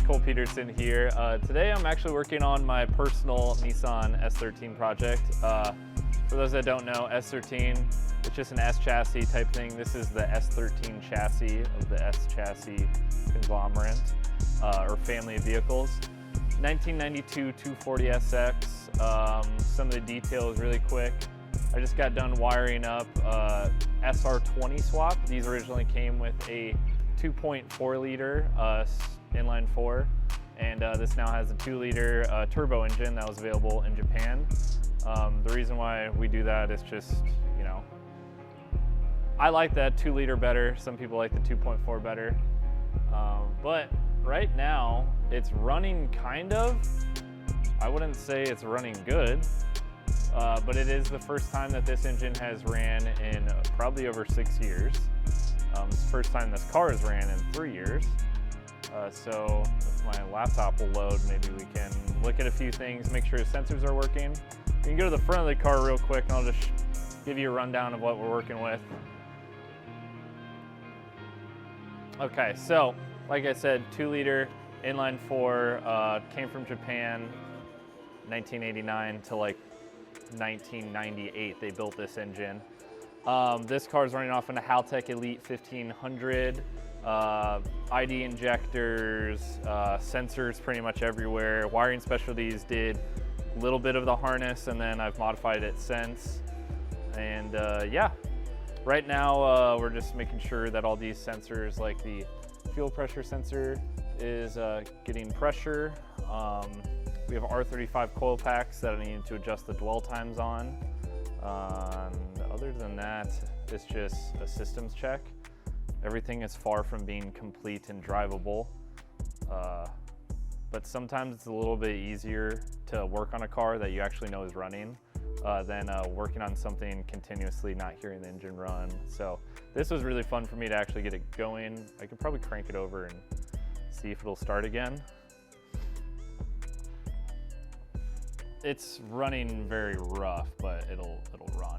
Cole Peterson here. Today I'm actually working on my personal Nissan S13 project. For those that don't know, S13, it's just an S chassis type thing. This is the S13 chassis of the S chassis conglomerate or family of vehicles. 1992 240SX. Some of the details really quick. I just got done wiring up SR20 swap. These originally came with a 2.4 liter inline four, and this now has a 2 liter turbo engine that was available in Japan. The reason why we do that is just, you know, I like that 2 liter better. Some people like the 2.4 better. But right now it's running kind of, I wouldn't say it's running good, but it is the first time that this engine has ran in probably over 6 years. It's the first time this car has ran in 3 years. So if my laptop will load, maybe we can look at a few things, make sure the sensors are working. We can go to the front of the car real quick and I'll just give you a rundown of what we're working with. Okay, so like I said, 2 liter inline four, came from Japan, 1989 to like 1998 they built this engine. This car is running off in a Haltech Elite 1500, ID injectors, sensors pretty much everywhere. Wiring Specialties did a little bit of the harness and then I've modified it since. And yeah, right now we're just making sure that all these sensors, like the fuel pressure sensor is getting pressure. We have R35 coil packs that I need to adjust the dwell times on. Other than that, it's just a systems check. Everything is far from being complete and drivable, but sometimes it's a little bit easier to work on a car that you actually know is running than working on something continuously, not hearing the engine run. So this was really fun for me to actually get it going. I could probably crank it over and see if it'll start again. It's running very rough, but it'll run.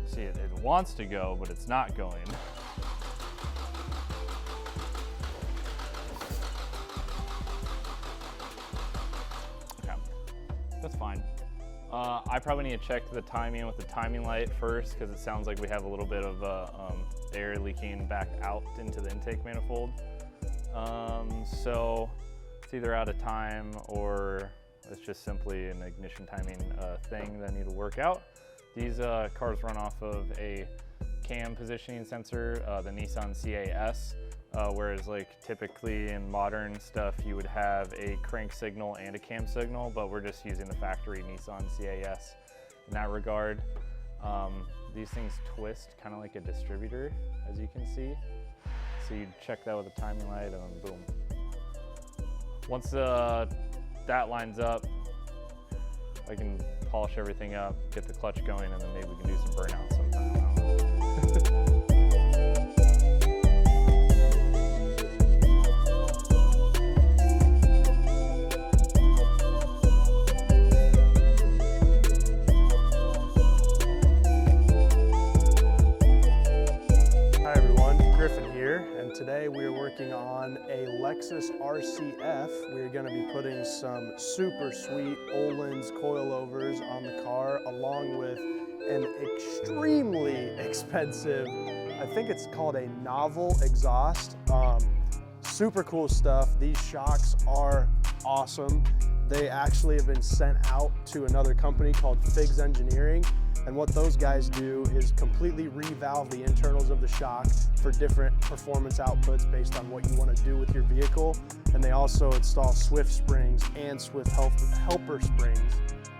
See, it wants to go, but it's not going. Okay, that's fine. I probably need to check the timing with the timing light first, because it sounds like we have a little bit of air leaking back out into the intake manifold. So it's either out of time or it's just simply an ignition timing thing that I need to work out. These cars run off of a cam positioning sensor, the Nissan CAS, whereas like typically in modern stuff you would have a crank signal and a cam signal, but we're just using the factory Nissan CAS in that regard. These things twist kind of like a distributor, as you can see. So you check that with a timing light and then boom. Once that lines up, I can polish everything up, get the clutch going, and then maybe we can do some burnout sometime. I don't know. Today we are working on a Lexus RCF. We're going to be putting some super sweet Öhlins coilovers on the car, along with an extremely expensive, I think it's called a novel exhaust. Super cool stuff. These shocks are awesome. They actually have been sent out to another company called Figs Engineering. And what those guys do is completely revalve the internals of the shock for different performance outputs based on what you want to do with your vehicle. And they also install Swift springs and Swift helper springs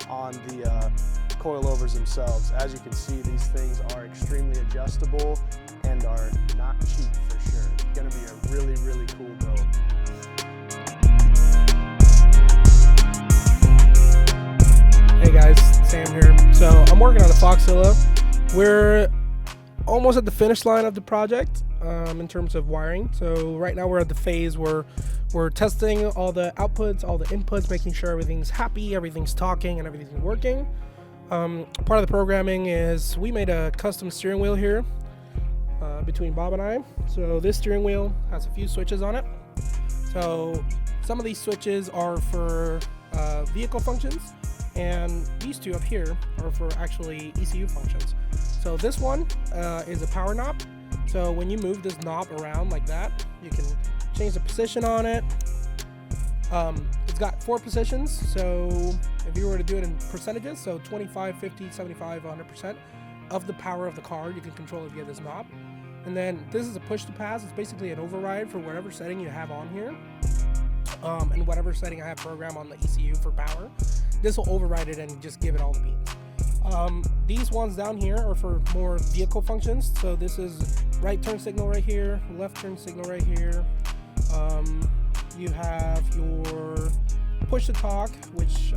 on the coilovers themselves. As you can see, these things are extremely adjustable and are not cheap for sure. It's going to be a really, really cool build. Hey guys, Sam here. So I'm working on the Foxzilla. We're almost at the finish line of the project in terms of wiring. So right now we're at the phase where we're testing all the outputs, all the inputs, making sure everything's happy, everything's talking, and everything's working. Part of the programming is we made a custom steering wheel here between Bob and I. So this steering wheel has a few switches on it. So some of these switches are for vehicle functions, and these two up here are for actually ECU functions. So this one is a power knob. So when you move this knob around like that, you can change the position on it. It's got 4 positions, so if you were to do it in percentages, so 25, 50, 75, 100% of the power of the car, you can control it via this knob. And then this is a push to pass. It's basically an override for whatever setting you have on here, and whatever setting I have programmed on the ECU for power. This will override it and just give it all the beans. These ones down here are for more vehicle functions. So this is right turn signal right here, left turn signal right here. You have your push to talk, which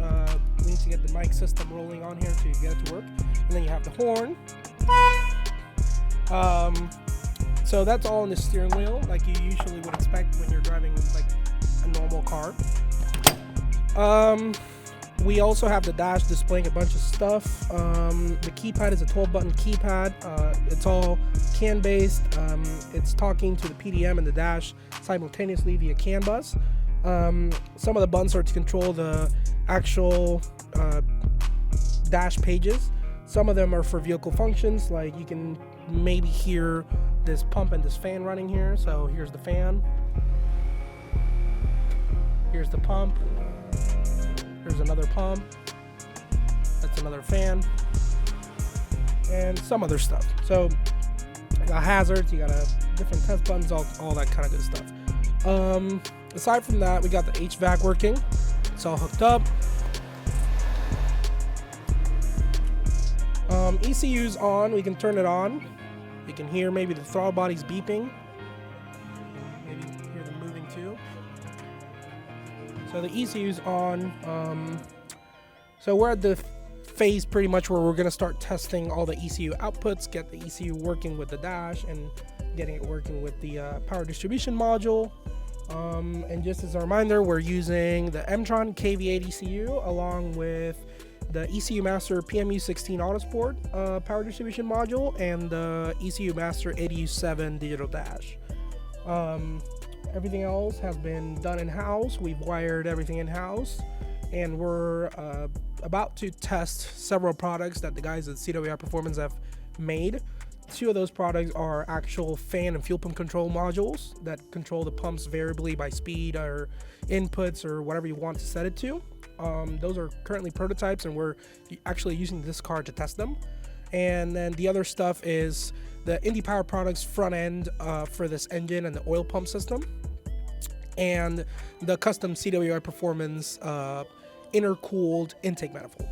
we need to get the mic system rolling on here to get it to work. And then you have the horn. So that's all in the steering wheel, like you usually would expect when you're driving like a normal car. We also have the dash displaying a bunch of stuff. The keypad is a 12-button keypad. It's all CAN based. It's talking to the PDM and the dash simultaneously via CAN bus. Some of the buttons are to control the actual dash pages. Some of them are for vehicle functions, like you can maybe hear this pump and this fan running here. So here's the fan. Here's the pump. There's another pump. That's another fan. And some other stuff. So you got hazards, you got different test buttons, all that kind of good stuff. Aside from that, we got the HVAC working. It's all hooked up. ECU's on, we can turn it on. You can hear maybe the throttle body's beeping. Maybe hear them moving too. So the ECU's on. So we're at the phase pretty much where we're going to start testing all the ECU outputs, get the ECU working with the dash and getting it working with the power distribution module. And just as a reminder, we're using the M-Tron KV8 ECU along with the ECU Master PMU16 Autosport power distribution module and the ECU Master ADU7 digital dash. Everything else has been done in-house. We've wired everything in-house, and we're about to test several products that the guys at CWI Performance have made. 2 of those products are actual fan and fuel pump control modules that control the pumps variably by speed or inputs or whatever you want to set it to. Those are currently prototypes, and we're actually using this car to test them. And then the other stuff is the Indy Power Products front end for this engine and the oil pump system, and the custom CWI Performance intercooled intake manifold.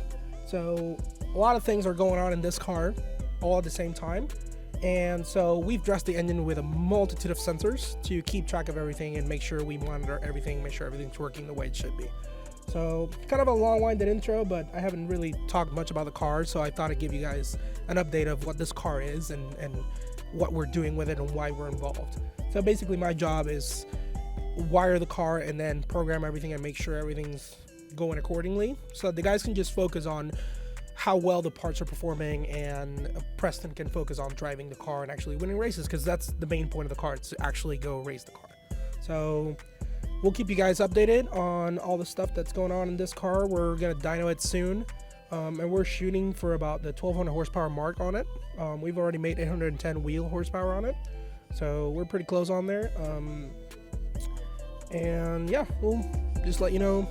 So a lot of things are going on in this car all at the same time. And so we've dressed the engine with a multitude of sensors to keep track of everything and make sure we monitor everything, make sure everything's working the way it should be. So kind of a long-winded intro, but I haven't really talked much about the car, so I thought I'd give you guys an update of what this car is and what we're doing with it and why we're involved. So basically my job is wire the car and then program everything and make sure everything's going accordingly, so the guys can just focus on how well the parts are performing, and Preston can focus on driving the car and actually winning races, because that's the main point of the car, it's to actually go race the car. So we'll keep you guys updated on all the stuff that's going on in this car. We're gonna dyno it soon, and we're shooting for about the 1200 horsepower mark on it. We've already made 810 wheel horsepower on it, so we're pretty close on there. And yeah, we'll just let you know